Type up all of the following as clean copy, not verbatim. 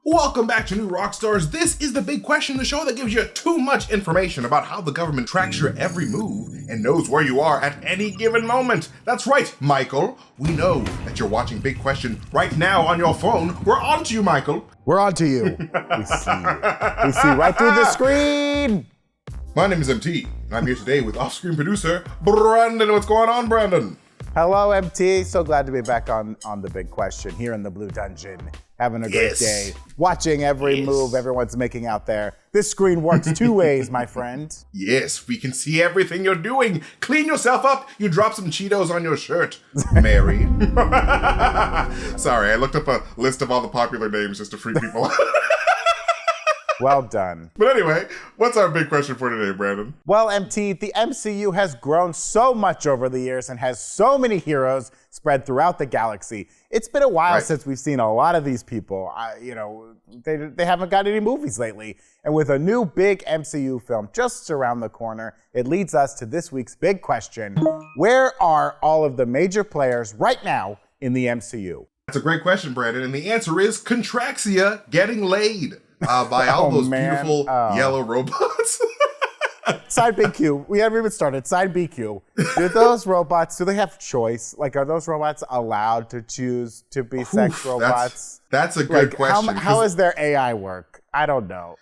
Welcome back to New Rockstars. This is the big question, the show that gives you too much information about how the government tracks your every move and knows where you are at any given moment. That's right, Michael. We know that you're watching Big Question right now on your phone. We're on to you, Michael. We're on to you. We see you. We see right through the screen. My name is MT, and I'm here today with off-screen producer Brandon. What's going on, Brandon? Hello, MT. So glad to be back on The Big Question here in the Blue Dungeon. Having a great day, watching every move everyone's making out there. This screen works two ways, my friend. Yes, we can see everything you're doing. Clean yourself up. You dropped some Cheetos on your shirt, Mary. Sorry, I looked up a list of all the popular names just to freak people out. Well done. But anyway, what's our big question for today, Brandon? Well, MT, the MCU has grown so much over the years and has so many heroes spread throughout the galaxy. It's been a while since we've seen a lot of these people. They haven't got any movies lately. And with a new big MCU film just around the corner, it leads us to this week's big question. Where are all of the major players right now in the MCU? That's a great question, Brandon. And the answer is Contraxia getting laid. By all those beautiful yellow robots. Side BQ. We haven't even started. Side BQ. Do those robots, do they have choice? Like, are those robots allowed to choose to be sex robots? That's a good question. How does their AI work? I don't know.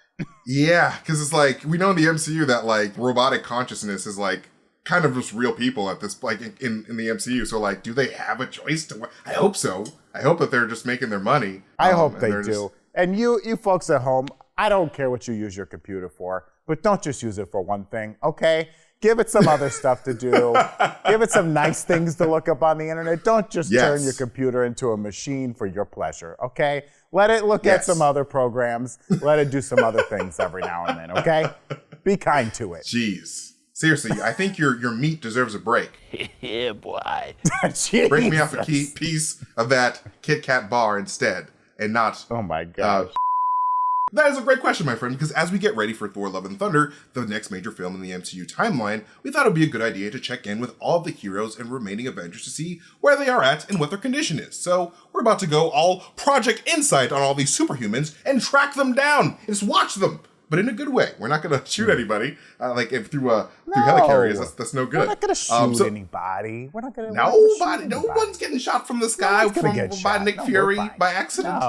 Yeah, because it's like, we know in the MCU that like robotic consciousness is like kind of just real people at this, like in the MCU. So like, do they have a choice to? I hope so. I hope that they're just making their money. I hope they do. And you folks at home, I don't care what you use your computer for, but don't just use it for one thing, okay? Give it some other stuff to do. Give it some nice things to look up on the internet. Don't just turn your computer into a machine for your pleasure, okay? Let it look at some other programs. Let it do some other things every now and then, okay? Be kind to it. Jeez. Seriously, I think your meat deserves a break. Yeah, boy. Break me off a piece of that Kit Kat bar instead. And not... Oh my God. That is a great question, my friend, because as we get ready for Thor Love and Thunder, the next major film in the MCU timeline, we thought it would be a good idea to check in with all of the heroes and remaining Avengers to see where they are at and what their condition is. So we're about to go all Project Insight on all these superhumans and track them down. Just watch them. But in a good way. We're not going to shoot anybody through helicarriers. That's no good. We're not going to shoot anybody. We're not going to. No one's getting shot from the sky by Nick Fury by accident.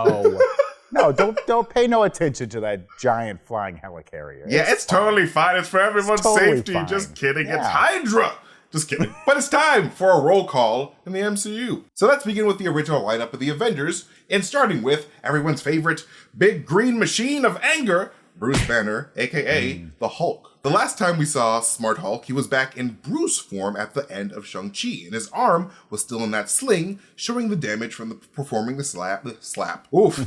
No, don't pay no attention to that giant flying helicarrier. Yeah, it's totally fine. It's for everyone's safety. Fine. Just kidding. Yeah. It's Hydra. Just kidding. But it's time for a roll call in the MCU. So let's begin with the original lineup of the Avengers, and starting with everyone's favorite big green machine of anger, Bruce Banner, aka the Hulk. The last time we saw Smart Hulk, he was back in Bruce form at the end of Shang-Chi, and his arm was still in that sling, showing the damage from performing the slap. Oof,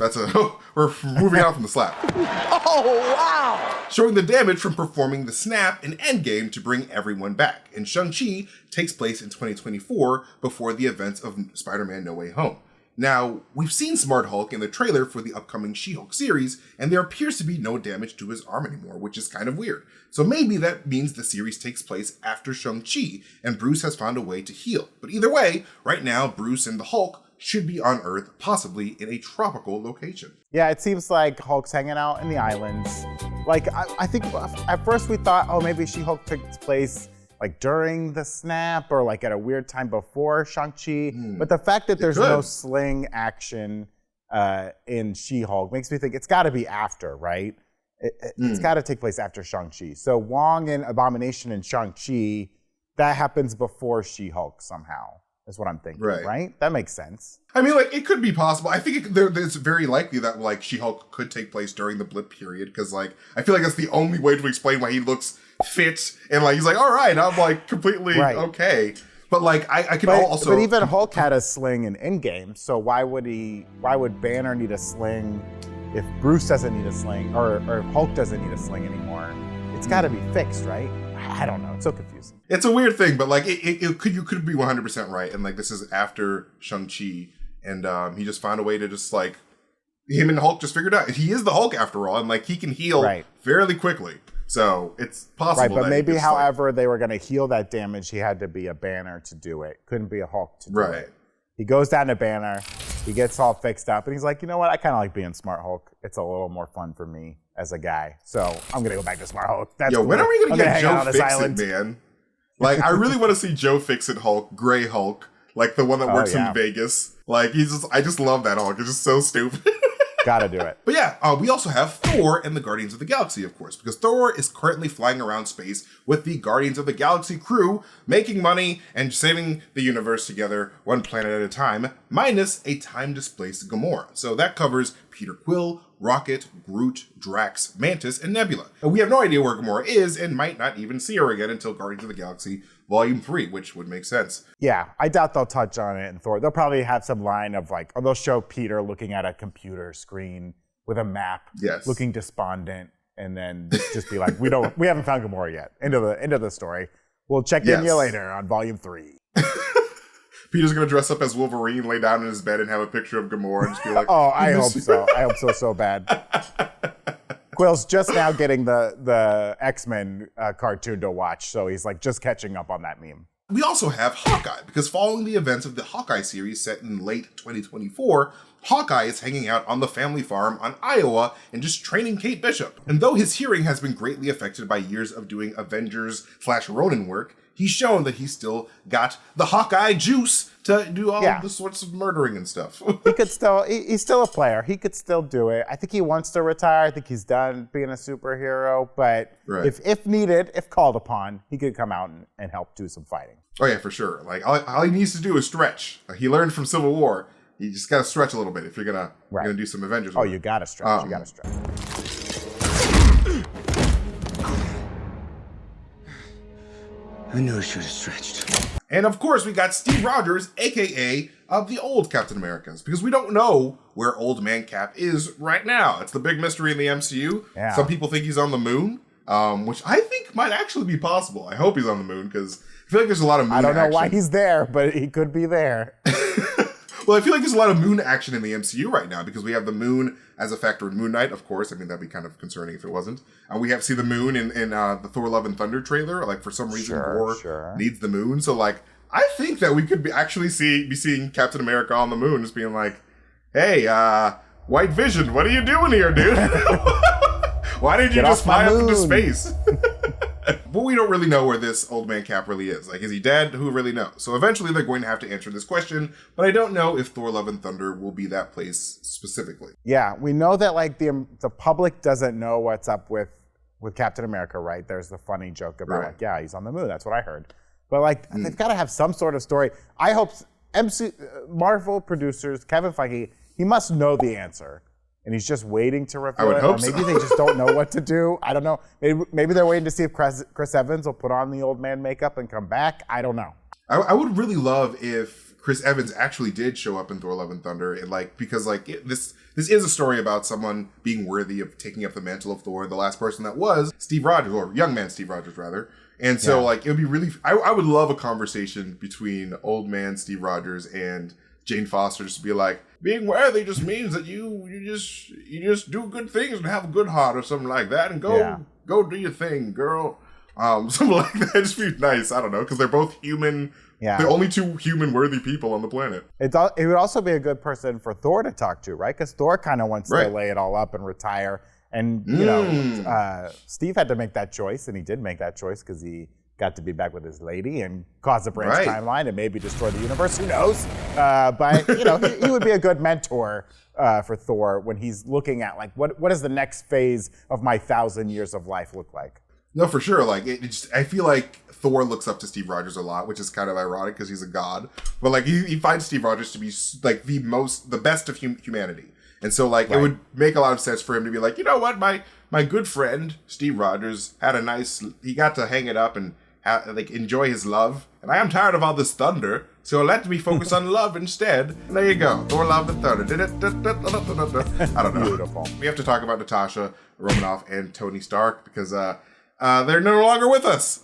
we're moving out from the slap. Oh, wow! Showing the damage from performing the snap in Endgame to bring everyone back. And Shang-Chi takes place in 2024 before the events of Spider-Man No Way Home. Now, we've seen Smart Hulk in the trailer for the upcoming She-Hulk series, and there appears to be no damage to his arm anymore, which is kind of weird. So maybe that means the series takes place after Shang-Chi, and Bruce has found a way to heal. But either way, right now, Bruce and the Hulk should be on Earth, possibly in a tropical location. Yeah, it seems like Hulk's hanging out in the islands. Like, I think at first we thought, oh, maybe She-Hulk takes place like during the snap or like at a weird time before Shang-Chi. But the fact that there's no sling action in She-Hulk makes me think it's got to be after, right? It's got to take place after Shang-Chi. So Wang and Abomination and Shang-Chi, that happens before She-Hulk somehow, is what I'm thinking, right? That makes sense. I mean, like, it could be possible. I think it's very likely that, like, She-Hulk could take place during the blip period, because, like, I feel like that's the only way to explain why he looks fit, and, like, he's like, all right, I'm, like, completely okay. But, like, I can also... But even Hulk had a sling in Endgame, so why would Banner need a sling if Bruce doesn't need a sling, or if Hulk doesn't need a sling anymore? It's got to be fixed, right? I don't know. It's so confusing. It's a weird thing, but, like, you could be 100% right, and, like, this is after Shang-Chi, and he just found a way to just, like, him and Hulk just figured out. He is the Hulk, after all, and, like, he can heal fairly quickly. So it's possible. Right, but maybe however they were going to heal that damage, he had to be a Banner to do it. Couldn't be a Hulk to do it. He goes down to Banner, He gets all fixed up, and he's like, you know what? I kind of like being Smart Hulk. It's a little more fun for me as a guy. So I'm going to go back to Smart Hulk. That's Yo, cool. when are we going to get Joe Fix-It, island. man? Like, I really want to see Joe Fix-It Hulk, Gray Hulk, like the one that works in Vegas. Like, I just love that Hulk. It's just so stupid. Gotta do it. But yeah, we also have Thor and the Guardians of the Galaxy, of course, because Thor is currently flying around space with the Guardians of the Galaxy crew, making money and saving the universe together one planet at a time, minus a time-displaced Gamora. So that covers Peter Quill, Rocket, Groot, Drax, Mantis, and Nebula. And we have no idea where Gamora is and might not even see her again until Guardians of the Galaxy Volume 3, which would make sense. Yeah, I doubt they'll touch on it in Thor. They'll probably have some line of like, or they'll show Peter looking at a computer screen with a map, looking despondent, and then just be like, we haven't found Gamora yet. End of the story. We'll check in you later on Volume 3. Peter's gonna dress up as Wolverine, lay down in his bed, and have a picture of Gamora, and just be like, "Oh, I hope so. I hope so bad." Quill's just now getting the X-Men cartoon to watch, so he's like just catching up on that meme. We also have Hawkeye, because following the events of the Hawkeye series set in late 2024, Hawkeye is hanging out on the family farm on Iowa and just training Kate Bishop. And though his hearing has been greatly affected by years of doing Avengers/Ronin work, he's shown that he's still got the Hawkeye juice to do all the sorts of murdering and stuff. He's still a player. He could still do it. I think he wants to retire. I think he's done being a superhero. But if needed, if called upon, he could come out and help do some fighting. Oh yeah, for sure. Like all he needs to do is stretch. He learned from Civil War. You just gotta stretch a little bit if you're gonna do some Avengers work. Oh, you gotta stretch. You gotta stretch. I knew I should have stretched. And of course, we got Steve Rogers, aka the old Captain Americans, because we don't know where Old Man Cap is right now. It's the big mystery in the MCU. Yeah. Some people think he's on the moon, which I think might actually be possible. I hope he's on the moon, because I feel like there's a lot of moon action. I don't know why he's there, but he could be there. Well, I feel like there's a lot of moon action in the MCU right now, because we have the moon as a factor in Moon Knight, of course. I mean, that'd be kind of concerning if it wasn't. We have see the moon in the Thor Love and Thunder trailer. Like, for some reason, Gorr needs the moon. So, like, I think that we could be seeing Captain America on the moon, just being like, "Hey, White Vision, what are you doing here, dude? Why did you just fly up into space?" But we don't really know where this Old Man Cap really is. Like, is he dead? Who really knows? So eventually they're going to have to answer this question, but I don't know if Thor Love and Thunder will be that place specifically. Yeah, we know that like the public doesn't know what's up with Captain America, right? There's the funny joke about like, yeah, he's on the moon. That's what I heard. But like, they've got to have some sort of story. I hope Marvel producers, Kevin Feige, he must know the answer. And he's just waiting to reveal it. I would hope maybe they just don't know what to do. I don't know. Maybe they're waiting to see if Chris Evans will put on the old man makeup and come back. I don't know. I would really love if Chris Evans actually did show up in Thor Love and Thunder, and because this is a story about someone being worthy of taking up the mantle of Thor. The last person that was Steve Rogers, or young man Steve Rogers rather. And so it would be really. I would love a conversation between old man Steve Rogers and Jane Foster, just to be like, being worthy just means that you just do good things and have a good heart or something like that, and go do your thing, girl. Something like that. Just be nice. I don't know, because they're both human. Yeah. The only two human worthy people on the planet. It would also be a good person for Thor to talk to, right? Because Thor kind of wants to lay it all up and retire. And, you know, Steve had to make that choice, and he did make that choice because he got to be back with his lady and cause a branch timeline and maybe destroy the universe. Who knows? But, you know, he would be a good mentor for Thor when he's looking at, like, what does the next phase of my 1,000 years of life look like? No, for sure. Like, I feel like Thor looks up to Steve Rogers a lot, which is kind of ironic because he's a god. But, like, he finds Steve Rogers to be, like, the best of humanity. And so, like, it would make a lot of sense for him to be like, you know what, my good friend, Steve Rogers, he got to hang it up and, enjoy his love. And I am tired of all this thunder, so let me focus on love instead. And there you go. Thor, Love, and Thunder. I don't know. Beautiful. We have to talk about Natasha Romanoff and Tony Stark because they're no longer with us.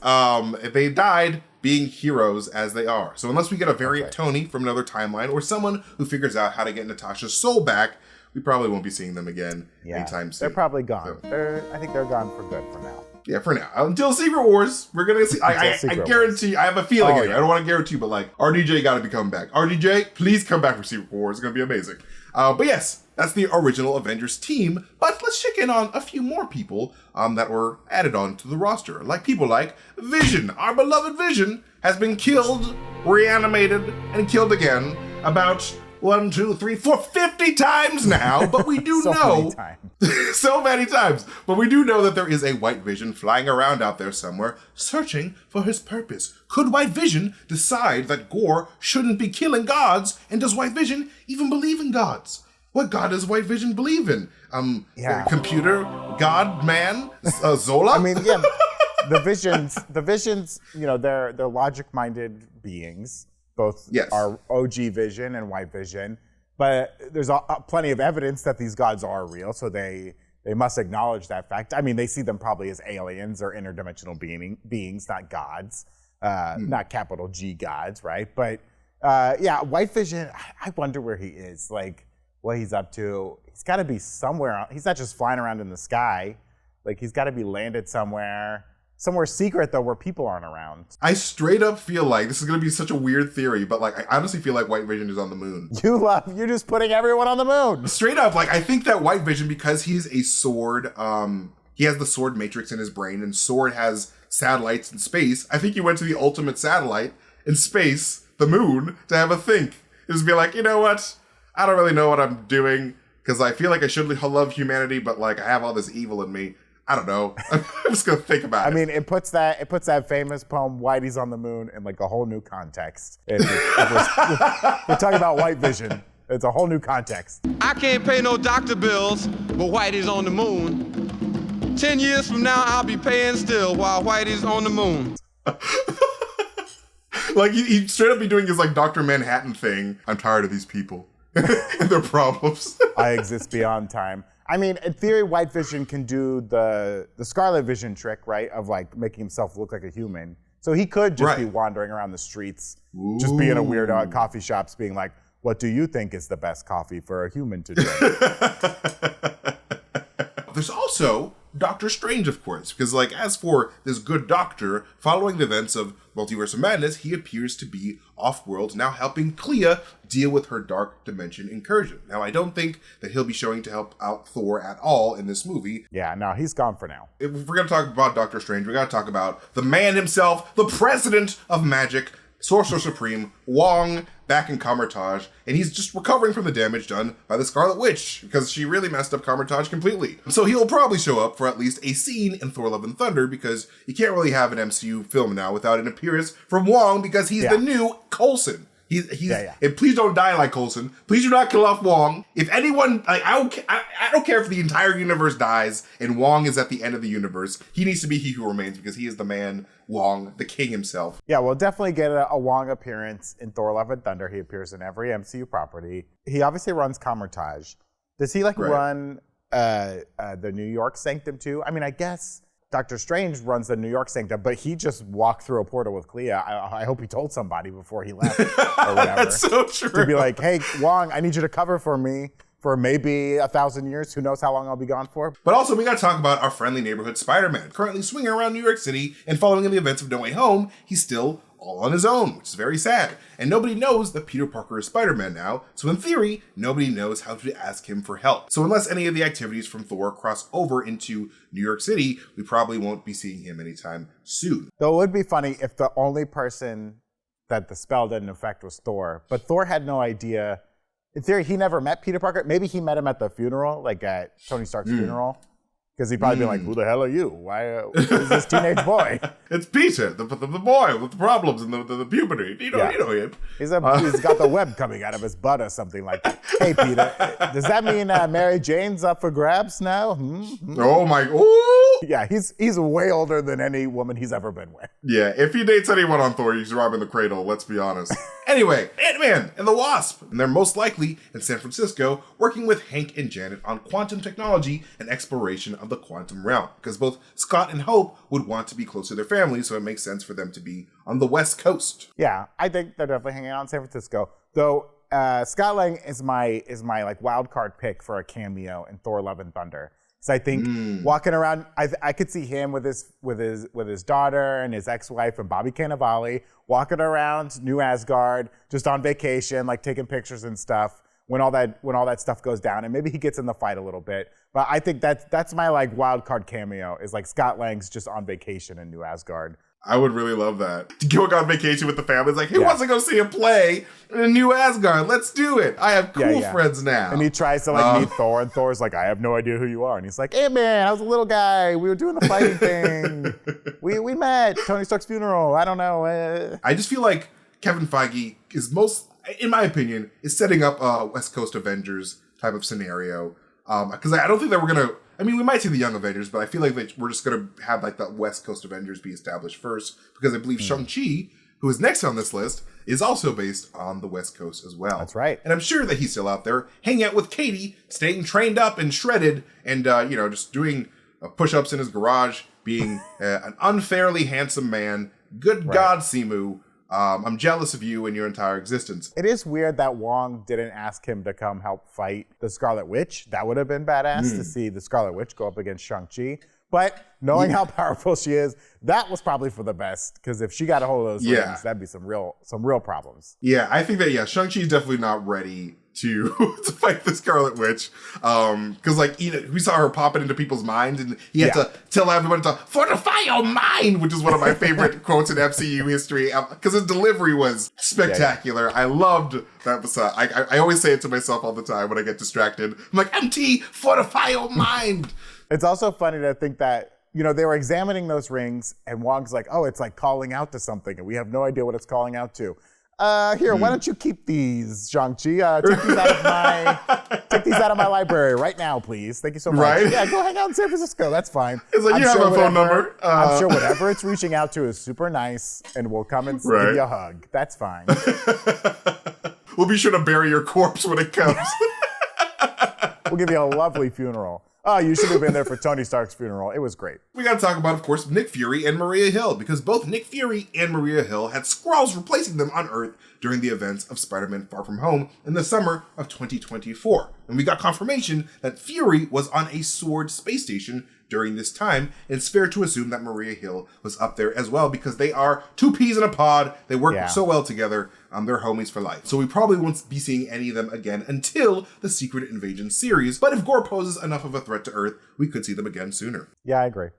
They died being heroes as they are. So unless we get a variant Tony from another timeline or someone who figures out how to get Natasha's soul back, we probably won't be seeing them again anytime soon. They're probably gone. I think they're gone for good for now. Yeah, for now. Until Secret Wars, we're going to see. I guarantee, I have a feeling I don't want to guarantee, but like, RDJ got to be coming back. RDJ, please come back for Secret Wars. It's going to be amazing. But yes, that's the original Avengers team. But let's check in on a few more people that were added on to the roster. Like people like Vision. Our beloved Vision has been killed, reanimated, and killed again about 50 times now, but we do know so many times, but we do know that there is a White Vision flying around out there somewhere, searching for his purpose. Could White Vision decide that Gorr shouldn't be killing gods? And does White Vision even believe in gods? What god does White Vision believe in? Computer god man Zola? I mean, yeah, the visions, you know, they're logic-minded beings. Both are OG Vision and White Vision, but there's plenty of evidence that these gods are real, so they must acknowledge that fact. I mean, they see them probably as aliens or interdimensional beings, not gods, not capital G gods, right? But yeah, White Vision, I wonder where he is, like what he's up to. He's got to be somewhere. He's not just flying around in the sky. Like he's got to be landed somewhere secret though, where people aren't around. I straight up feel like this is gonna be such a weird theory, but like I honestly feel like White Vision is on the moon. You're just putting everyone on the moon. Straight up, like I think that White Vision, because he's a sword, he has the sword matrix in his brain, and sword has satellites in space. I think he went to the ultimate satellite in space, the moon, to have a think. Just be like, you know what? I don't really know what I'm doing because I feel like I should love humanity, but like I have all this evil in me. I don't know. I'm just gonna think about it. I mean, it puts that famous poem "Whitey's on the Moon" in like a whole new context. If we're talking about White Vision, it's a whole new context. I can't pay no doctor bills, but Whitey's on the moon. 10 years from now, I'll be paying still while Whitey's on the moon. Like he straight up be doing his like Dr. Manhattan thing. I'm tired of these people and their problems. I exist beyond time. I mean, in theory, White Vision can do the Scarlet Vision trick, right? Of like making himself look like a human. So he could just be wandering around the streets, just being a weirdo at coffee shops, being like, what do you think is the best coffee for a human to drink? There's also Doctor Strange, of course, because like as for this good doctor, following the events of Multiverse of Madness, he appears to be off-world, now helping Clea deal with her dark dimension incursion. Now, I don't think that he'll be showing to help out Thor at all in this movie. Yeah, no, he's gone for now. If we're going to talk about Doctor Strange, we got to talk about the man himself, the president of magic, Sorcerer Supreme, Wang, back in Kamar-Taj, and he's just recovering from the damage done by the Scarlet Witch, because she really messed up Kamar-Taj completely. So he'll probably show up for at least a scene in Thor Love and Thunder, because you can't really have an MCU film now without an appearance from Wang, because he's the new Coulson. And please don't die like Coulson. Please do not kill off Wang. If anyone, like, I don't care if the entire universe dies and Wang is at the end of the universe. He needs to be He Who Remains because he is the man, Wang, the king himself. Yeah, we'll definitely get a Wang appearance in Thor Love and Thunder. He appears in every MCU property. He obviously runs Kamar-Taj. Does he run the New York Sanctum too? I mean, I guess Doctor Strange runs the New York Sanctum, but he just walked through a portal with Clea. I hope he told somebody before he left or whatever. That's so true. To be like, hey, Wang, I need you to cover for me for maybe 1,000 years. Who knows how long I'll be gone for? But also, we got to talk about our friendly neighborhood Spider-Man. Currently swinging around New York City and following in the events of No Way Home, he's still all on his own, which is very sad. And nobody knows that Peter Parker is Spider-Man now, so in theory, nobody knows how to ask him for help. So unless any of the activities from Thor cross over into New York City, we probably won't be seeing him anytime soon. Though it would be funny if the only person that the spell didn't affect was Thor, but Thor had no idea. In theory, he never met Peter Parker. Maybe he met him at the funeral, like at Tony Stark's funeral. Because he'd probably be like, who the hell are you? Why who's this teenage boy? It's Peter, the boy with the problems and the puberty. You know him. He's got the web coming out of his butt or something like that. Hey, Peter, does that mean Mary Jane's up for grabs now? Oh, my... Ooh. Yeah, he's way older than any woman he's ever been with. Yeah, if he dates anyone on Thor, he's robbing the cradle, let's be honest. Anyway, Ant-Man and the Wasp. And they're most likely in San Francisco working with Hank and Janet on quantum technology and exploration of the quantum realm. Because both Scott and Hope would want to be close to their families, so it makes sense for them to be on the West Coast. Yeah, I think they're definitely hanging out in San Francisco. Though, Scott Lang is my like wild card pick for a cameo in Thor: Love and Thunder. So I think walking around, I could see him with his daughter and his ex-wife and Bobby Cannavale walking around New Asgard, just on vacation, like taking pictures and stuff. When all that stuff goes down, and maybe he gets in the fight a little bit. But I think that's my like wild card cameo is like Scott Lang's just on vacation in New Asgard. I would really love that. To go on vacation with the family. It's like, who wants to go see a play in New Asgard? Let's do it. I have cool friends now. And he tries to like meet Thor, and Thor's like, I have no idea who you are. And he's like, hey man, I was a little guy. We were doing the fighting thing. We met. Tony Stark's funeral. I don't know. I just feel like Kevin Feige is in my opinion, is setting up a West Coast Avengers type of scenario. Because I don't think that we're going to... I mean, we might see the Young Avengers, but I feel like we're just going to have like the West Coast Avengers be established first, because I believe Shang-Chi, who is next on this list, is also based on the West Coast as well. That's right. And I'm sure that he's still out there hanging out with Katie, staying trained up and shredded, and just doing push-ups in his garage, being an unfairly handsome man. Good God, Simu. I'm jealous of you and your entire existence. It is weird that Wang didn't ask him to come help fight the Scarlet Witch. That would have been badass to see the Scarlet Witch go up against Shang-Chi. But knowing how powerful she is, that was probably for the best. Because if she got a hold of those rings, that'd be some real problems. Yeah, I think that Shang-Chi is definitely not ready to fight the Scarlet Witch, because we saw her popping into people's minds, and he had to tell everybody to fortify your mind, which is one of my favorite quotes in MCU history, because his delivery was spectacular. I loved that. I always say it to myself all the time when I get distracted. I'm like, MT, fortify your mind. It's also funny to think that they were examining those rings, and Wong's like, oh, it's like calling out to something, and we have no idea what it's calling out to. Here, why don't you keep these, Shang-Chi? Take these out of my library right now, please. Thank you so much. Right? Yeah, go hang out in San Francisco. That's fine. It's like, you have a phone number. I'm sure whatever it's reaching out to is super nice, and we'll come and give you a hug. That's fine. We'll be sure to bury your corpse when it comes. We'll give you a lovely funeral. Oh, you should have been there for Tony Stark's funeral. It was great. We got to talk about, of course, Nick Fury and Maria Hill, because both Nick Fury and Maria Hill had Skrulls replacing them on Earth during the events of Spider-Man Far From Home in the summer of 2024. And we got confirmation that Fury was on a Sword space station during this time, and it's fair to assume that Maria Hill was up there as well, because they are two peas in a pod. They work so well together. They're homies for life. So we probably won't be seeing any of them again until the Secret Invasion series. But if Gorr poses enough of a threat to Earth, we could see them again sooner. Yeah, I agree.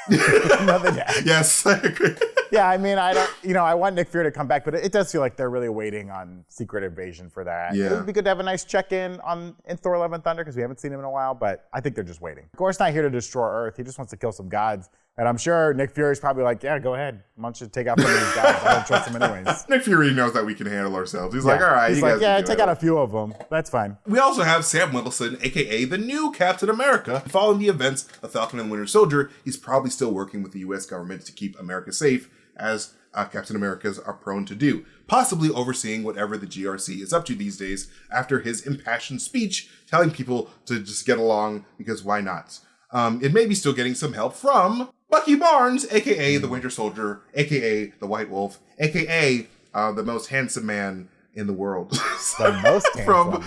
Yes, I agree. Yeah, I mean, I want Nick Fury to come back, but it does feel like they're really waiting on Secret Invasion for that. Yeah. It would be good to have a nice check-in in Thor: Love and Thunder, because we haven't seen him in a while, but I think they're just waiting. Gorr's not here to destroy Earth. He just wants to kill some gods. And I'm sure Nick Fury's probably like, yeah, go ahead. Why don't you take out some of these guys? I don't trust him anyways. Nick Fury knows that we can handle ourselves. He's like, all right. He's like, yeah, take out a few of them. That's fine. We also have Sam Wilson, a.k.a. the new Captain America. Following the events of Falcon and Winter Soldier, he's probably still working with the U.S. government to keep America safe, as Captain Americas are prone to do, possibly overseeing whatever the GRC is up to these days after his impassioned speech telling people to just get along, because why not? It may be still getting some help from Bucky Barnes, a.k.a. the Winter Soldier, a.k.a. the White Wolf, a.k.a. The most handsome man in the world. The most handsome.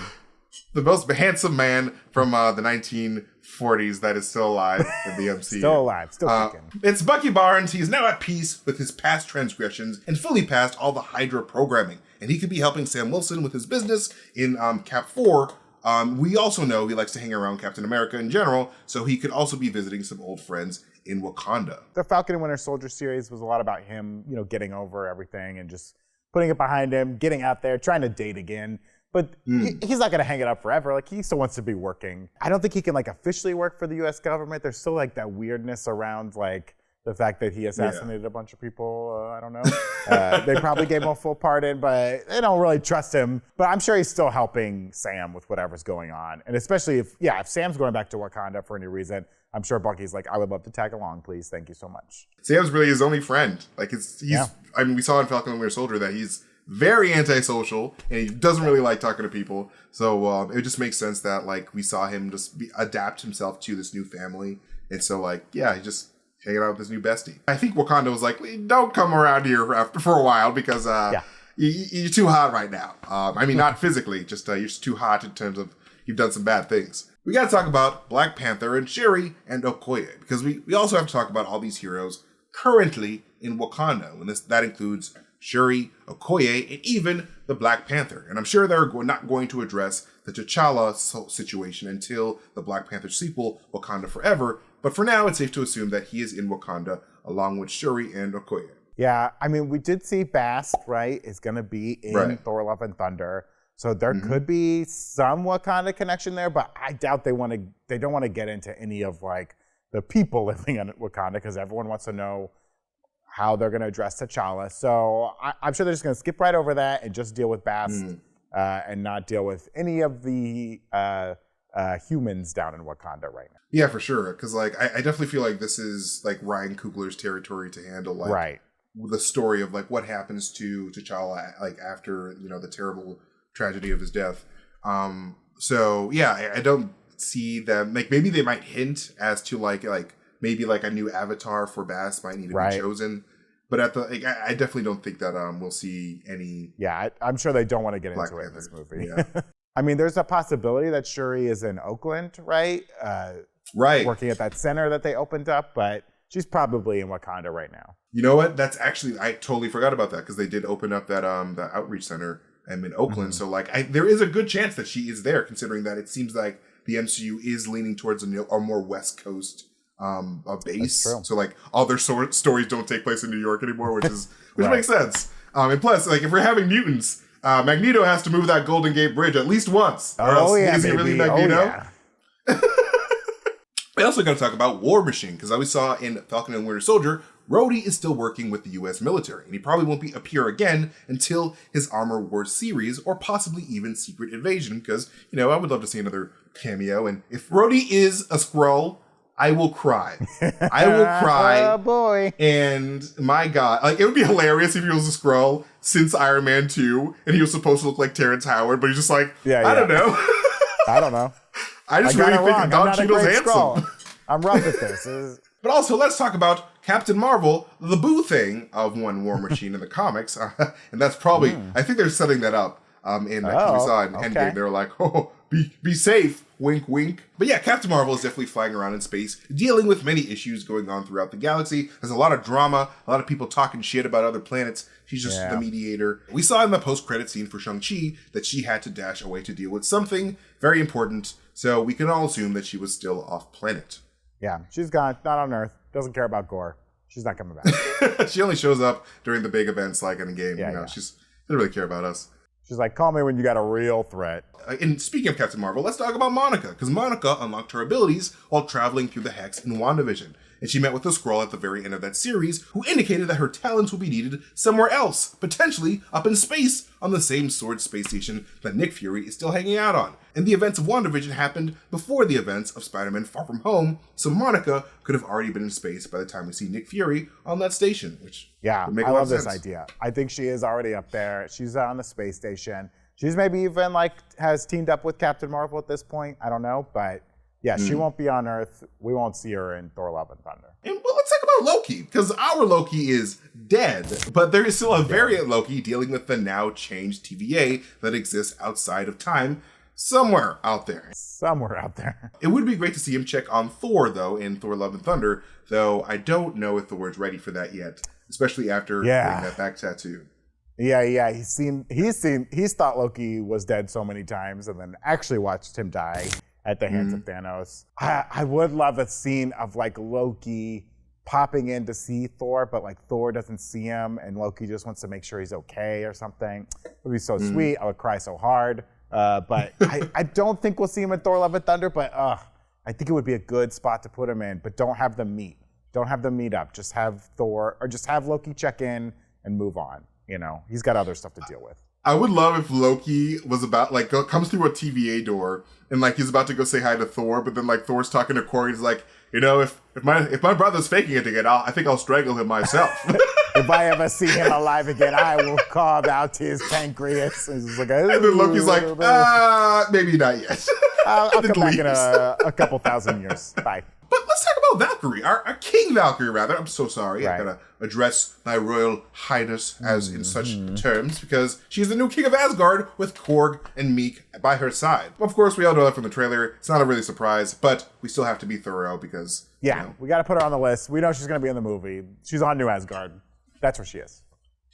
The most handsome man from the 1940s that is still alive in the MCU. Still alive, still kicking. It's Bucky Barnes. He is now at peace with his past transgressions and fully past all the Hydra programming. And he could be helping Sam Wilson with his business in Cap 4. We also know he likes to hang around Captain America in general, so he could also be visiting some old friends in Wakanda. The Falcon and Winter Soldier series was a lot about him, getting over everything and just putting it behind him, getting out there, trying to date again. But he's not going to hang it up forever. Like, he still wants to be working. I don't think he can, officially work for the U.S. government. There's still, that weirdness around, the fact that he assassinated a bunch of people. I don't know. They probably gave him a full pardon, but they don't really trust him. But I'm sure he's still helping Sam with whatever's going on. And especially if Sam's going back to Wakanda for any reason, I'm sure Bucky's like, I would love to tag along, please. Thank you so much. Sam's really his only friend. I mean, we saw in Falcon and Winter Soldier that he's very antisocial and he doesn't really like talking to people. So it just makes sense that we saw him just adapt himself to this new family. And so he just hanging out with his new bestie. I think Wakanda was like, don't come around here for a while, because you're too hot right now. I mean, not physically, just you're just too hot in terms of you've done some bad things. We got to talk about Black Panther and Shuri and Okoye, because we also have to talk about all these heroes currently in Wakanda, and that includes Shuri, Okoye, and even the Black Panther. And I'm sure they're not going to address the T'Challa situation until the Black Panther sequel, Wakanda Forever. But for now, it's safe to assume that he is in Wakanda along with Shuri and Okoye. Yeah, I mean, we did see Bast, right, is going to be in Thor Love and Thunder. So there could be some Wakanda connection there, but I doubt they don't want to get into any of like the people living in Wakanda, because everyone wants to know how they're going to address T'Challa. So I'm sure they're just going to skip right over that and just deal with Bast and not deal with any of the humans down in Wakanda right now. Yeah, for sure. Because like I definitely feel like this is like Ryan Coogler's territory to handle, like the story of like what happens to T'Challa like after, you know, the terrible tragedy of his death. So yeah, I don't see them, like maybe they might hint as to like maybe like a new avatar for Bast might need to be chosen. But at the I definitely don't think that we'll see any. Yeah, I'm sure they don't want to get into it in this movie. Yeah. I mean, there's a possibility that Shuri is in Oakland, right? Working at that center that they opened up, but she's probably in Wakanda right now. You know what? That's actually, I totally forgot about that, because they did open up that that outreach center in Oakland. So like, there is a good chance that she is there, considering that it seems like the MCU is leaning towards a more West Coast base. So like all their stories don't take place in New York anymore, which makes sense. And plus, like if we're having mutants, Magneto has to move that Golden Gate Bridge at least once. Or else is he really Magneto? We also got to talk about War Machine, because as we saw in Falcon and Winter Soldier, Rhodey is still working with the U.S. military, and he probably won't appear again until his Armor Wars series, or possibly even Secret Invasion, because, you know, I would love to see another cameo, and if Rhodey is a Skrull, I will cry. I will cry. Oh, boy. And my God, like, it would be hilarious if he was a Skrull since Iron Man 2, and he was supposed to look like Terrence Howard, but he's just like, I don't know. I don't know. I just really think Don Cheadle's handsome. I'm rough at this. But also, let's talk about Captain Marvel, the boo thing of one War Machine in the comics. And that's probably, I think they're setting that up in like we saw in Endgame. They were like, oh, be safe, wink, wink. But yeah, Captain Marvel is definitely flying around in space, dealing with many issues going on throughout the galaxy. There's a lot of drama, a lot of people talking shit about other planets. She's just the mediator. We saw in the post-credit scene for Shang-Chi that she had to dash away to deal with something very important. So we can all assume that she was still off planet. Yeah, she's gone, not on Earth, doesn't care about Gorr. She's not coming back. She only shows up during the big events like in a game. She doesn't really care about us. She's like, call me when you got a real threat. And speaking of Captain Marvel, let's talk about Monica, because Monica unlocked her abilities while traveling through the Hex in WandaVision. And she met with a Skrull at the very end of that series who indicated that her talents will be needed somewhere else, potentially up in space on the same Sword space station that Nick Fury is still hanging out on. And the events of WandaVision happened before the events of Spider-Man Far From Home, so Monica could have already been in space by the time we see Nick Fury on that station, which would make a lot of sense. I love this idea. I think she is already up there. She's on the space station. She's maybe even like has teamed up with Captain Marvel at this point. I don't know, but yeah, she won't be on Earth. We won't see her in Thor Love and Thunder. And well, let's talk about Loki, because our Loki is dead, but there is still a variant Loki dealing with the now changed TVA that exists outside of time, somewhere out there. Somewhere out there. It would be great to see him check on Thor, though, in Thor Love and Thunder, though I don't know if Thor's ready for that yet, especially after getting that back tattoo. Yeah. He's thought Loki was dead so many times and then actually watched him die at the hands of Thanos. I would love a scene of like Loki popping in to see Thor, but like Thor doesn't see him and Loki just wants to make sure he's okay or something. It would be so sweet. I would cry so hard. But I don't think we'll see him in Thor Love and Thunder, but I think it would be a good spot to put him in, but don't have them meet. Don't have them meet up. Just have Thor, or just have Loki check in and move on. You know, he's got other stuff to deal with. I would love if Loki was about, like, comes through a TVA door and, like, he's about to go say hi to Thor, but then, like, Thor's talking to Corey. He's like, you know, if my brother's faking it again, I think I'll strangle him myself. If I ever see him alive again, I will carve out his pancreas. And, like, and then Loki's like, maybe not yet. I'll come back in a couple thousand years. Bye. But let's talk about Valkyrie, our King Valkyrie, rather. I'm so sorry. Right. I gotta address my royal highness as in such terms, because she's the new king of Asgard with Korg and Meek by her side. Of course, we all know that from the trailer. It's not a really surprise, but we still have to be thorough because, we got to put her on the list. We know she's going to be in the movie. She's on New Asgard. That's where she is.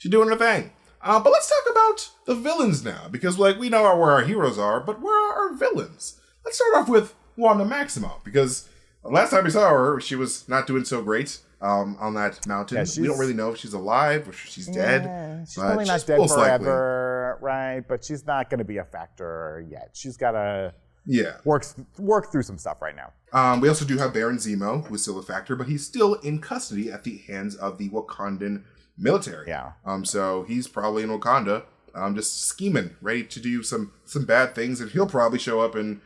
she's doing her thing. But let's talk about the villains now, because we know where our heroes are, but where are our villains? Let's start off with Wanda Maximoff, because last time we saw her, she was not doing so great on that mountain. We don't really know if she's alive or if she's dead. She's probably not dead forever, right? But she's not going to be a factor yet. She's got to work through some stuff right now. We also do have Baron Zemo, who is still a factor, but he's still in custody at the hands of the Wakandan military. Yeah. So he's probably in Wakanda, just scheming, ready to do some bad things, and he'll probably show up in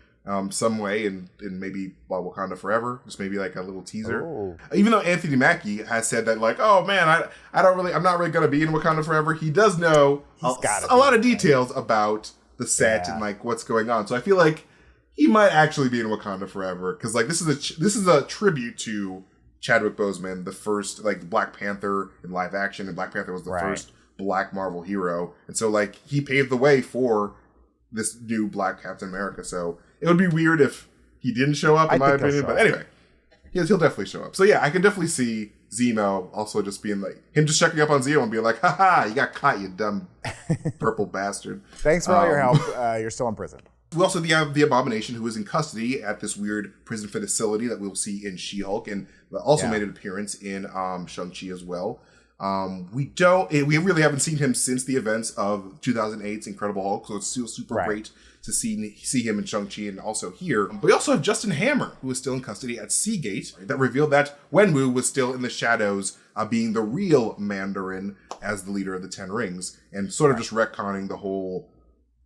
some way in maybe Wakanda Forever, just maybe like a little teaser. Ooh. Even though Anthony Mackie has said that, oh man, I'm not really gonna be in Wakanda Forever. He does know a lot of details about the set and what's going on. So I feel like he might actually be in Wakanda Forever, because this is a tribute to Chadwick Boseman, the first Black Panther in live action, and Black Panther was the first Black Marvel hero, and so he paved the way for this new Black Captain America. So it would be weird if he didn't show up, in my opinion. But anyway, he'll definitely show up. So yeah, I can definitely see Zemo also just being him just checking up on Zemo and being like, haha, you got caught, you dumb purple bastard. Thanks for all your help. You're still in prison. We also have the Abomination, who is in custody at this weird prison facility that we'll see in She-Hulk, and also made an appearance in Shang-Chi as well. We really haven't seen him since the events of 2008's Incredible Hulk, so it's still super great to see him in Shang-Chi and also here. But we also have Justin Hammer, who is still in custody at Seagate, that revealed that Wenwu was still in the shadows, being the real Mandarin as the leader of the Ten Rings, and sort of just retconning the whole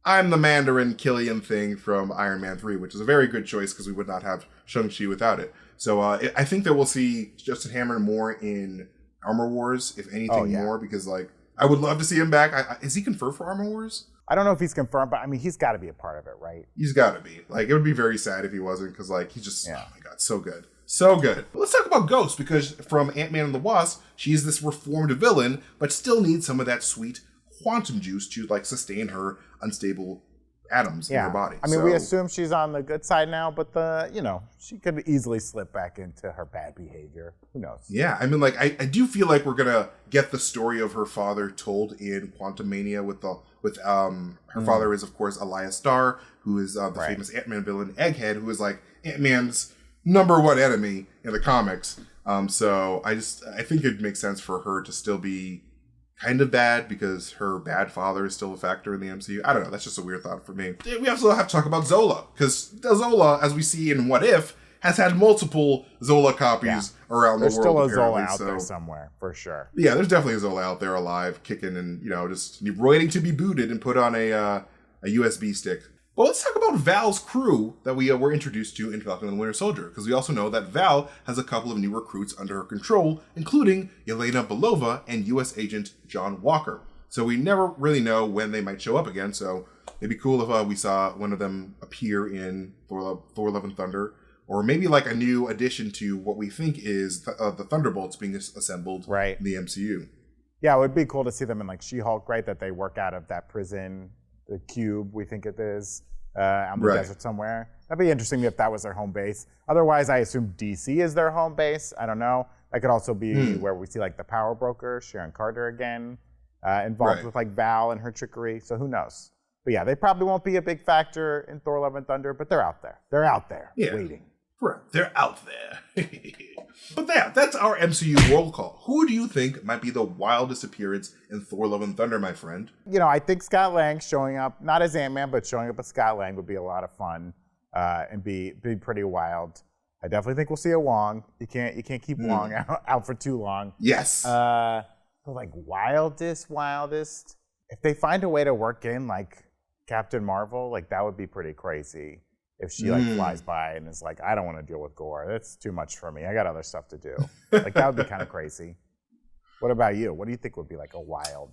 I'm the Mandarin Killian thing from Iron Man 3, which is a very good choice because we would not have Shang-Chi without it. So I think that we'll see Justin Hammer more in Armor Wars, if anything more, because I would love to see him back. Is he confirmed for Armor Wars? I don't know if he's confirmed, but I mean, he's got to be a part of it, right? He's got to be. It would be very sad if he wasn't, because he's just, oh my God, so good. So good. But let's talk about Ghost, because from Ant-Man and the Wasp, she's this reformed villain, but still needs some of that sweet quantum juice to sustain her unstable atoms in her body. I mean, we assume she's on the good side now, but she could easily slip back into her bad behavior. Who knows? Yeah, I mean, I do feel like we're gonna get the story of her father told in Quantum Mania with her father is of course Elias Starr, who is the famous Ant-Man villain Egghead, who is Ant-Man's number one enemy in the comics. So I think it makes sense for her to still be kind of bad because her bad father is still a factor in the MCU. I don't know. That's just a weird thought for me. We also have to talk about Zola, because Zola, as we see in What If, has had multiple Zola copies around the world. There's still a Zola out there somewhere, for sure. Yeah, there's definitely a Zola out there alive, kicking and, just waiting to be booted and put on a USB stick. But let's talk about Val's crew that we were introduced to in Falcon and the Winter Soldier, because we also know that Val has a couple of new recruits under her control, including Yelena Belova and U.S. Agent John Walker. So we never really know when they might show up again, so it'd be cool if we saw one of them appear in Thor Love and Thunder, or maybe a new addition to what we think is the Thunderbolts being assembled in the MCU. Yeah, it would be cool to see them in She-Hulk, right? That they work out of that prison, the cube, we think it is, on the desert somewhere. That'd be interesting if that was their home base. Otherwise, I assume DC is their home base. I don't know. That could also be where we see the power broker, Sharon Carter again, involved with Val and her trickery. So who knows? But yeah, they probably won't be a big factor in Thor Love and Thunder, but they're out there. They're out there waiting. Right. They're out there. But that's our MCU roll call. Who do you think might be the wildest appearance in Thor Love and Thunder, my friend? I think Scott Lang showing up, not as Ant-Man, but showing up as Scott Lang would be a lot of fun and be pretty wild. I definitely think we'll see a Wong. You can't keep Wong out for too long. Yes. But wildest. If they find a way to work in Captain Marvel, that would be pretty crazy. If she flies by and is I don't want to deal with Gorr. That's too much for me. I got other stuff to do. That would be kind of crazy. What about you? What do you think would be a wild?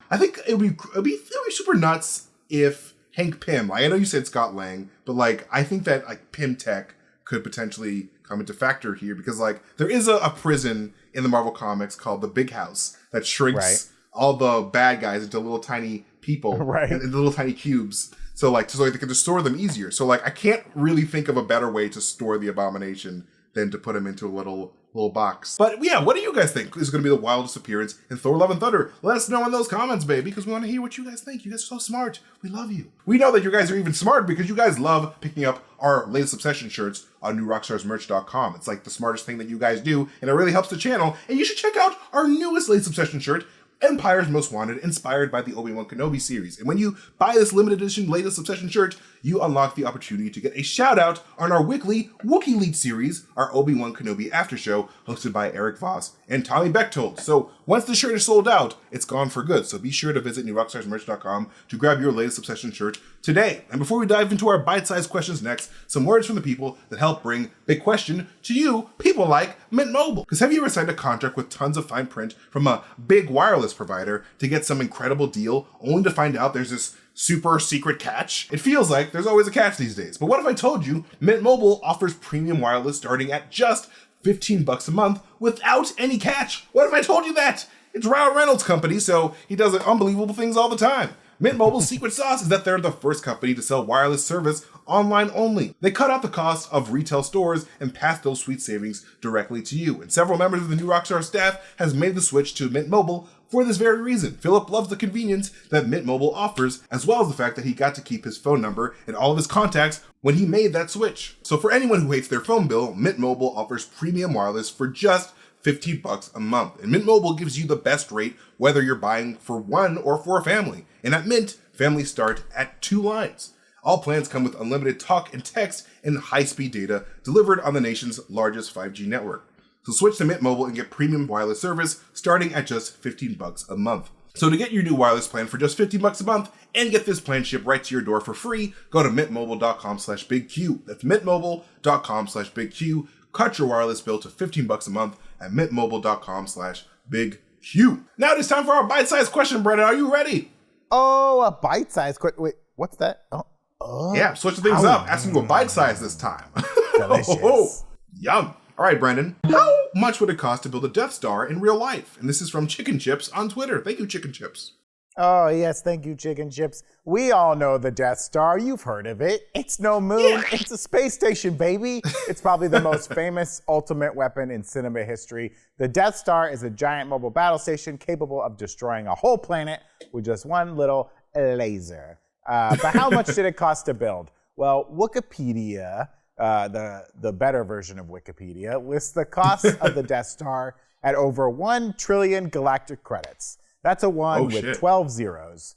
I think it would be super nuts if Hank Pym. I know you said Scott Lang, but I think that Pym Tech could potentially come into factor here because, like, there is a prison in the Marvel Comics called the Big House that shrinks all the bad guys into little tiny people, into little tiny cubes. So like they can just store them easier. So like I can't really think of a better way to store the Abomination than to put him into a little box. But yeah, what do you guys think is going to be the wildest appearance in Thor: Love and Thunder? Let us know in those comments, baby, because we want to hear what you guys think. You guys are so smart. We love you. We know that you guys are even smart because you guys love picking up our latest Obsession shirts on newrockstarsmerch.com. It's like the smartest thing that you guys do, and it really helps the channel. And you should check out our newest latest Obsession shirt, Empire's Most Wanted, inspired by the Obi-Wan Kenobi series. And when you buy this limited edition latest Obsession shirt, you unlock the opportunity to get a shout out on our weekly Wookiee Lead series, our Obi-Wan Kenobi after show, hosted by Erik, Voss, and Tommy Bechtold. So once the shirt is sold out, it's gone for good. So be sure to visit newrockstarsmerch.com to grab your latest Obsession shirt today. And before we dive into our bite-sized questions next, some words from the people that help bring Big Question to you, people like Mint Mobile. Because have you ever signed a contract with tons of fine print from a big wireless provider to get some incredible deal, only to find out there's this super secret catch? It feels like there's always a catch these days. But what if I told you Mint Mobile offers premium wireless starting at just $15 a month without any catch? What if I told you that? It's Ryan Reynolds' company, so he does unbelievable things all the time. Mint Mobile's secret sauce is that they're the first company to sell wireless service online only. They cut out the cost of retail stores and pass those sweet savings directly to you. And several members of the new Rockstar staff has made the switch to Mint Mobile for this very reason. Philip loves the convenience that Mint Mobile offers, as well as the fact that he got to keep his phone number and all of his contacts when he made that switch. So for anyone who hates their phone bill, Mint Mobile offers premium wireless for just $15 a month. And Mint Mobile gives you the best rate whether you're buying for one or for a family. And at Mint, families start at 2 lines. All plans come with unlimited talk and text and high-speed data delivered on the nation's largest 5G network. So switch to Mint Mobile and get premium wireless service starting at just $15 a month. So to get your new wireless plan for just $15 a month and get this plan shipped right to your door for free, go to mintmobile.com/bigq. That's mintmobile.com/bigq. Cut your wireless bill to $15 a month at mintmobile.com/bigq. Now it is time for our bite-sized question, Brennan. Are you ready? Oh, a bite-sized question. Wait, what's that? Oh. Yeah, switching things up. Asking you a bite-size this time. Delicious. Yum. All right, Brendan. How much would it cost to build a Death Star in real life? And this is from Chicken Chips on Twitter. Thank you, Chicken Chips. Oh, yes, thank you, Chicken Chips. We all know the Death Star. You've heard of it. It's no moon. Yeah. It's a space station, baby. It's probably the most famous ultimate weapon in cinema history. The Death Star is a giant mobile battle station capable of destroying a whole planet with just one little laser. But how much did it cost to build? Well, Wikipedia, the better version of Wikipedia, lists the cost of the Death Star at over 1 trillion galactic credits. That's a 1 with 12 zeros.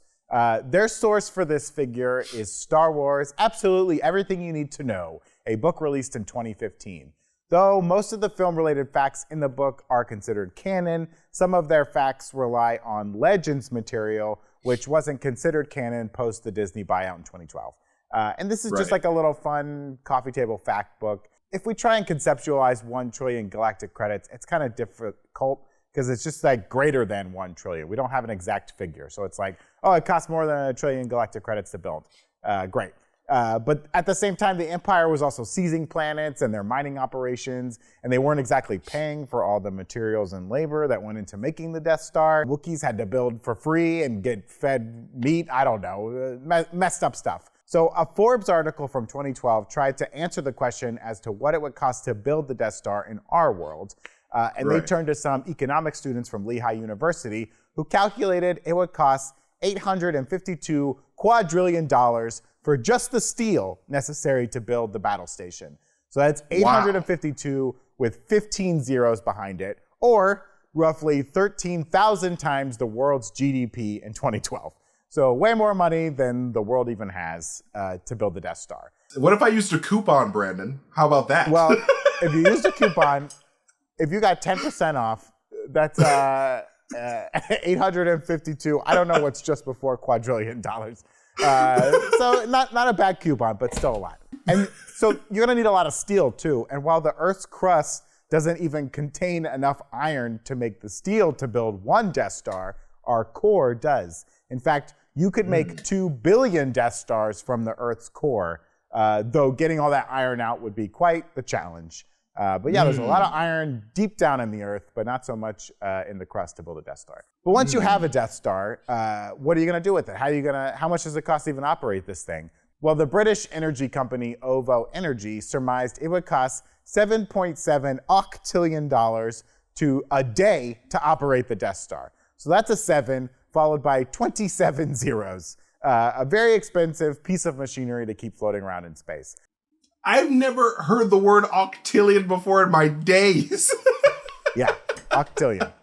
Their source for this figure is Star Wars, Absolutely Everything You Need to Know, a book released in 2015. Though most of the film-related facts in the book are considered canon, some of their facts rely on Legends material, which wasn't considered canon post the Disney buyout in 2012. And this is just like a little fun coffee table fact book. If we try and conceptualize 1 trillion galactic credits, it's kind of difficult because it's just like greater than 1 trillion. We don't have an exact figure. So it's like, oh, it costs more than 1 trillion galactic credits to build. Great. But at the same time, the Empire was also seizing planets and their mining operations, and they weren't exactly paying for all the materials and labor that went into making the Death Star. Wookiees had to build for free and get fed meat. I don't know, messed up stuff. So a Forbes article from 2012 tried to answer the question as to what it would cost to build the Death Star in our world. They turned to some economics students from Lehigh University who calculated it would cost $852 quadrillion for just the steel necessary to build the battle station. So that's 852 with 15 zeros behind it, or roughly 13,000 times the world's GDP in 2012. So way more money than the world even has to build the Death Star. What if I used a coupon, Brandon? How about that? Well, if you used a coupon, if you got 10% off, that's 852. I don't know what's just before quadrillion dollars. So not a bad coupon, but still a lot. And so you're gonna need a lot of steel too. And while the Earth's crust doesn't even contain enough iron to make the steel to build one Death Star, our core does. In fact, you could make 2 billion Death Stars from the Earth's core, though getting all that iron out would be quite the challenge. But yeah, there's a lot of iron deep down in the Earth, but not so much in the crust to build a Death Star. But once you have a Death Star, what are you going to do with it? How much does it cost to even operate this thing? Well, the British energy company OVO Energy surmised it would cost $7.7 octillion to a day to operate the Death Star. So that's a 7 followed by 27 zeros. A very expensive piece of machinery to keep floating around in space. I've never heard the word octillion before in my days. Yeah, octillion.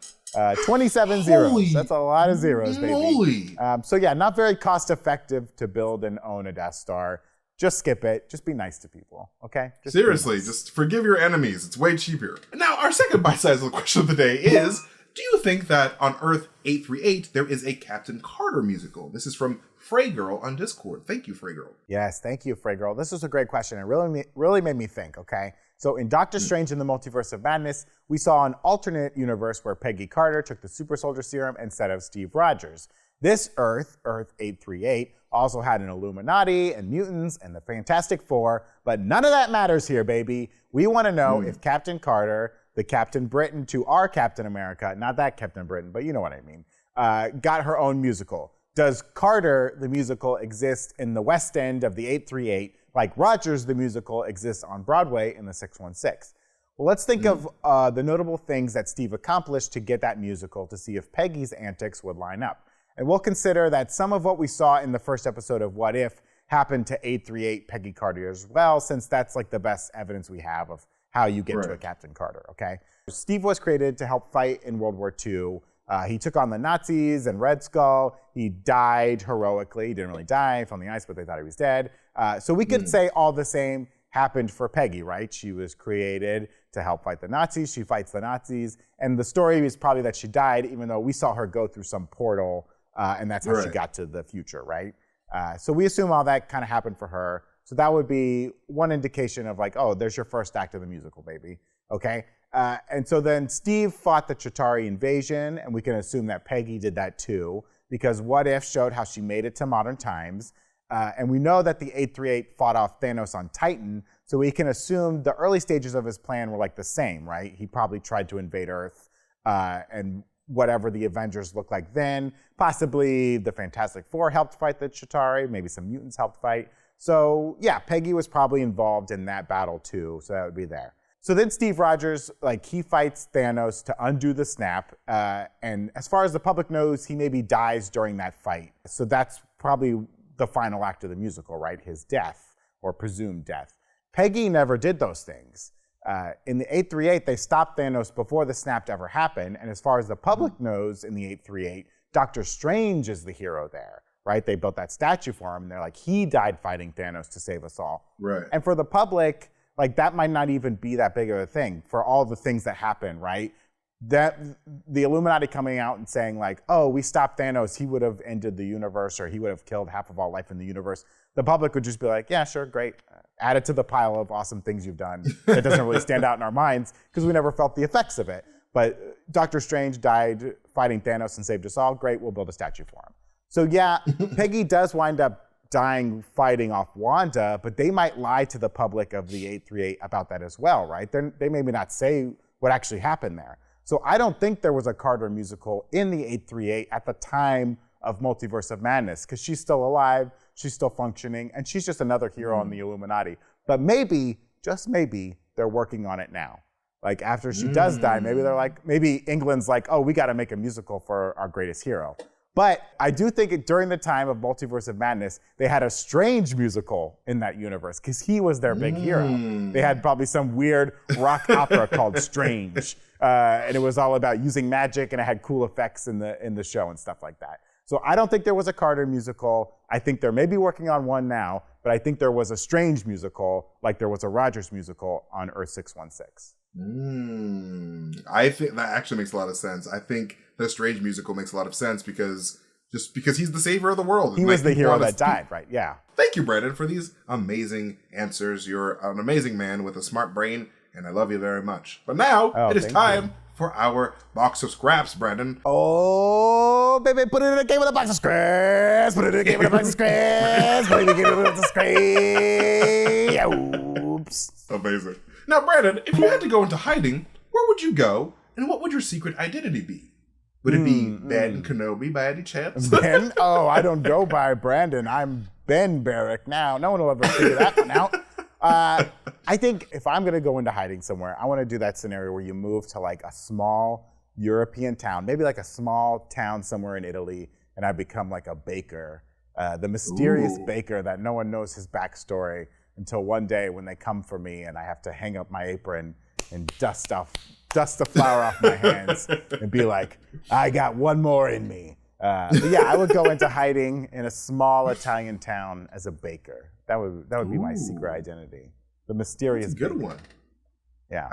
27 zeros. That's a lot of zeros, baby. So yeah, not very cost effective to build and own a Death Star. Just skip it. Just be nice to people, okay? Seriously, just forgive your enemies. It's way cheaper. Now, our second bite-sized little question of the day is, do you think that on Earth 838 there is a Captain Carter musical? This is from Frey Girl on Discord. Thank you, Frey Girl. Yes, thank you, Frey Girl. This was a great question. It really made me think, okay? So in Doctor Strange in the Multiverse of Madness, we saw an alternate universe where Peggy Carter took the Super Soldier Serum instead of Steve Rogers. This Earth, Earth 838, also had an Illuminati and mutants and the Fantastic Four, but none of that matters here, baby. We want to know if Captain Carter, the Captain Britain to our Captain America, not that Captain Britain, but you know what I mean, got her own musical. Does Carter, the musical, exist in the West End of the 838, like Rogers, the musical, exists on Broadway in the 616? Well, let's think of the notable things that Steve accomplished to get that musical to see if Peggy's antics would line up. And we'll consider that some of what we saw in the first episode of What If happened to 838 Peggy Carter as well, since that's like the best evidence we have of how you get to a Captain Carter, okay? Steve was created to help fight in World War II. He took on the Nazis and Red Skull. He died heroically. He didn't really die, he fell on the ice, but they thought he was dead. So we could say all the same happened for Peggy, right? She was created to help fight the Nazis. She fights the Nazis. And the story is probably that she died, even though we saw her go through some portal, and that's how she got to the future, right? So we assume all that kind of happened for her. So that would be one indication of like, oh, there's your first act of the musical, baby, okay? And so then Steve fought the Chitauri invasion, and we can assume that Peggy did that too, because What If showed how she made it to modern times. And we know that the 838 fought off Thanos on Titan, so we can assume the early stages of his plan were like the same, right? He probably tried to invade Earth, and whatever the Avengers looked like then. Possibly the Fantastic Four helped fight the Chitauri, maybe some mutants helped fight. So yeah, Peggy was probably involved in that battle too, so that would be there. So then Steve Rogers, like he fights Thanos to undo the snap, and as far as the public knows, he maybe dies during that fight. So that's probably the final act of the musical, right? His death, or presumed death. Peggy never did those things. In the 838, they stopped Thanos before the snap ever happened, and as far as the public knows in the 838, Doctor Strange is the hero there, right? They built that statue for him, and they're like, he died fighting Thanos to save us all. Right. And for the public, like that might not even be that big of a thing for all the things that happen, right? That the Illuminati coming out and saying like, oh, we stopped Thanos, he would have ended the universe, or he would have killed half of all life in the universe. The public would just be like, yeah, sure, great. Add it to the pile of awesome things you've done. That doesn't really stand out in our minds because we never felt the effects of it. But Doctor Strange died fighting Thanos and saved us all. Great, we'll build a statue for him. So yeah, Peggy does wind up dying fighting off Wanda, but they might lie to the public of the 838 about that as well, right? They maybe not say what actually happened there. So I don't think there was a Carter musical in the 838 at the time of Multiverse of Madness, because she's still alive, she's still functioning, and she's just another hero in the Illuminati. But maybe, just maybe, they're working on it now. Like after she does die, maybe they're like, maybe England's like, oh, we got to make a musical for our greatest hero. But I do think during the time of Multiverse of Madness, they had a Strange musical in that universe because he was their big hero. They had probably some weird rock opera called Strange, and it was all about using magic, and it had cool effects in the show and stuff like that. So I don't think there was a Carter musical. I think they're maybe working on one now, but I think there was a Strange musical, like there was a Rogers musical on Earth 616. I think that actually makes a lot of sense. I think the Strange musical makes a lot of sense because he's the savior of the world. He was the hero that died, right? Yeah. Thank you, Brandon, for these amazing answers. You're an amazing man with a smart brain, and I love you very much. But now it is time for our box of scraps, Brandon. Oh, baby, put it in a game with a box of scraps. Put it in a game with a box of scraps. Put it in a game with a box of scraps. Oops. Amazing. Now, Brandon, if you had to go into hiding, where would you go, and what would your secret identity be? Would it be Ben Kenobi by any chance? Ben? Oh, I don't go by Brandon. I'm Ben Barrick now. No one will ever figure that one out. I think if I'm going to go into hiding somewhere, I want to do that scenario where you move to like a small European town, maybe like a small town somewhere in Italy, and I become like a baker, the mysterious baker that no one knows his backstory until one day when they come for me and I have to hang up my apron and dust the flour off my hands and be like, I got one more in me. But yeah, I would go into hiding in a small Italian town as a baker. That would be my secret identity. The mysterious That's a good baker. one. Yeah.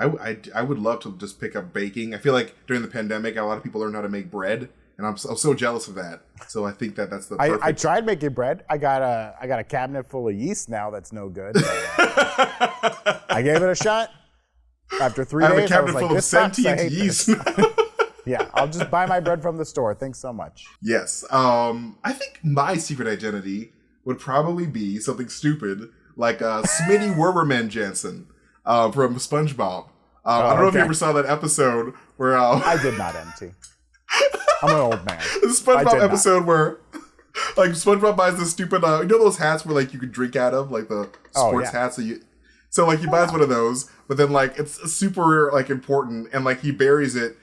I would love to just pick up baking. I feel like during the pandemic, a lot of people learned how to make bread, and I'm so jealous of that. So I think that's the perfect. I tried making bread. I got a cabinet full of yeast now that's no good. But, I gave it a shot. After 3 days, I have a cabinet I was like, full of this sucks. I sentient hate yeast. this. Yeah, I'll just buy my bread from the store. Thanks so much. Yes. I think my secret identity would probably be something stupid like Smitty Werberman Jansen from SpongeBob. I don't know if you ever saw that episode where I did not, MT. I'm an old man. the SpongeBob episode where like SpongeBob buys this stupid you know those hats where like you could drink out of, like the sports hats that so like he buys one of those, but then like it's super like important, and like he buries it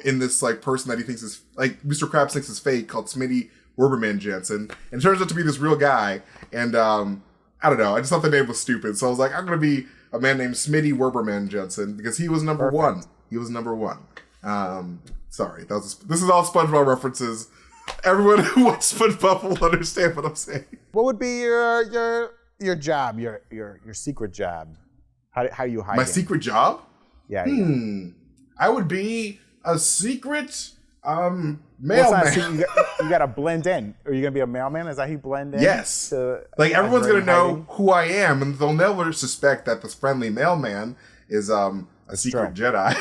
in this like person that he thinks is like Mr. Krabs thinks is fake, called Smitty Werberman Jansen, and it turns out to be this real guy. And I don't know, I just thought the name was stupid, so I was like, I'm gonna be a man named Smitty Werberman Jansen because he was number one. He was number one. Sorry, this is all SpongeBob references. Everyone who watches SpongeBob will understand what I'm saying. What would be your job, your secret job? How you hide? My secret job? Yeah. I would be a secret mailman. You got to blend in. Are you gonna be a mailman? Is that how you blend in? Yes. Like everyone's gonna know who I am, and they'll never suspect that this friendly mailman is a secret Jedi.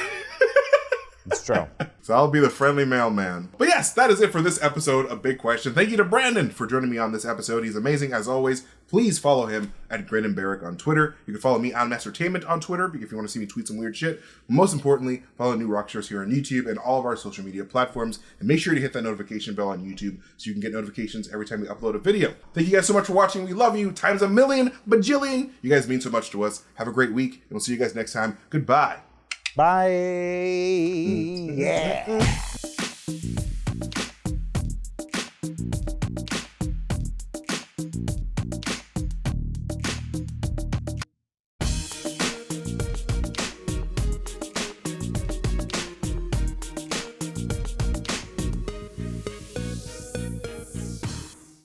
It's true. So I'll be the friendly mailman. But yes, that is it for this episode of Big Question. Thank you to Brandon for joining me on this episode. He's amazing as always. Please follow him at Grin and Barrick on Twitter. You can follow me on MasterTainment on Twitter if you want to see me tweet some weird shit. Most importantly, follow New Rockstars here on YouTube and all of our social media platforms. And make sure to hit that notification bell on YouTube so you can get notifications every time we upload a video. Thank you guys so much for watching. We love you times a million, bajillion. You guys mean so much to us. Have a great week, and we'll see you guys next time. Goodbye. Bye. Yeah.